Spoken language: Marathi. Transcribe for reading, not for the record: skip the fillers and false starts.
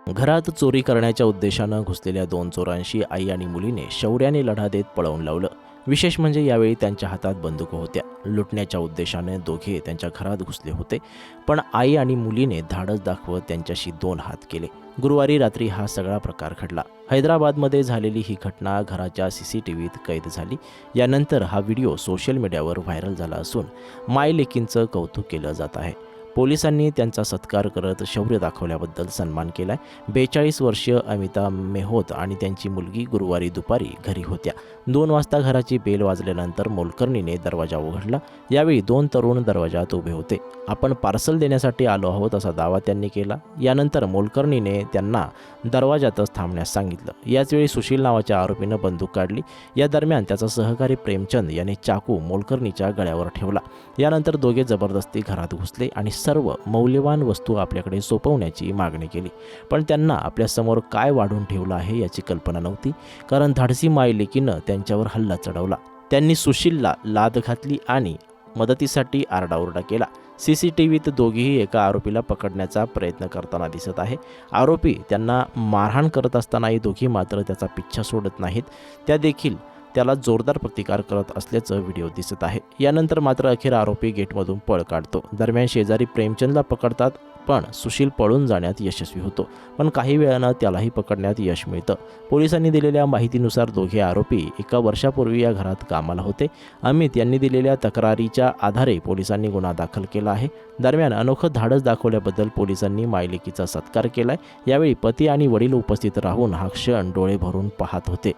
घरात चोरी करण्याच्या उद्देशानं घुसलेल्या दोन चोरांशी आई आणि मुलीने शौर्याने लढा देत पळवून लावलं। विशेष म्हणजे यावेळी त्यांच्या हातात बंदुका होत्या। लुटण्याच्या उद्देशाने दोघे त्यांच्या घरात घुसले होते, पण आई आणि मुलीने धाडस दाखवत त्यांच्याशी दोन हात केले। गुरुवारी रात्री हा सगळा प्रकार घडला। हैदराबादमध्ये झालेली ही घटना घराच्या CCTVत कैद झाली। यानंतर हा व्हिडिओ सोशल मीडियावर व्हायरल झाला असून मायलेकींचं कौतुक केलं जात आहे। पोलिसांनी त्यांचा सत्कार करत शौर्य दाखवल्याबद्दल सन्मान केलाय। 42 वर्षीय अमिता मेहोत आणि त्यांची मुलगी गुरुवारी दुपारी घरी होत्या। 2 वाजता घराची बेल वाजल्यानंतर मोलकरणीने दरवाजा उघडला। यावेळी दोन तरुण दरवाजात उभे होते। आपण पार्सल देण्यासाठी आलो आहोत असा दावा त्यांनी केला। यानंतर मोलकरणीने त्यांना दरवाजातच थांबण्यास सांगितलं। याचवेळी सुशील नावाच्या आरोपीनं बंदूक काढली। या दरम्यान त्याचा सहकारी प्रेमचंद याने चाकू मोलकरणीच्या गळ्यावर ठेवला। यानंतर दोघे जबरदस्ती घरात घुसले आणि सर्व मौल्यवान वस्तू आपल्याकडे सोपवण्याची मागणी केली, पण त्यांना आपल्यासमोर काय वाढून ठेवलं आहे याची कल्पना नव्हती, कारण धाडसी मायलेकीनं त्यांच्यावर हल्ला चढवला। त्यांनी सुशीलला लाद घातली आणि मदतीसाठी आरडाओरडा केला। CCTVत दोघेही एका आरोपीला पकडण्याचा प्रयत्न करताना दिसत आहे। आरोपी त्यांना मारहाण करत असतानाही दोघी मात्र त्याचा पिच्छा सोडत नाहीत। त्या देखील त्याला जोरदार प्रतिकार करत असल्याचं व्हिडिओ दिसत आहे। यानंतर मात्र अखेर आरोपी गेटमधून पळ काढतो। दरम्यान शेजारी प्रेमचंदला पकडतात, पण सुशील पळून जाण्यात यशस्वी होतो, पण काही वेळानं त्यालाही पकडण्यात यश मिळतं। पोलिसांनी दिलेल्या माहितीनुसार दोघे आरोपी 1 वर्षापूर्वी या घरात कामाला होते। अमित यांनी दिलेल्या तक्रारीच्या आधारे पोलिसांनी गुन्हा दाखल केला आहे। दरम्यान अनोखं धाडस दाखवल्याबद्दल पोलिसांनी मायलेकीचा सत्कार केलाय। यावेळी पती आणि वडील उपस्थित राहून हा क्षण डोळे भरून पाहत होते।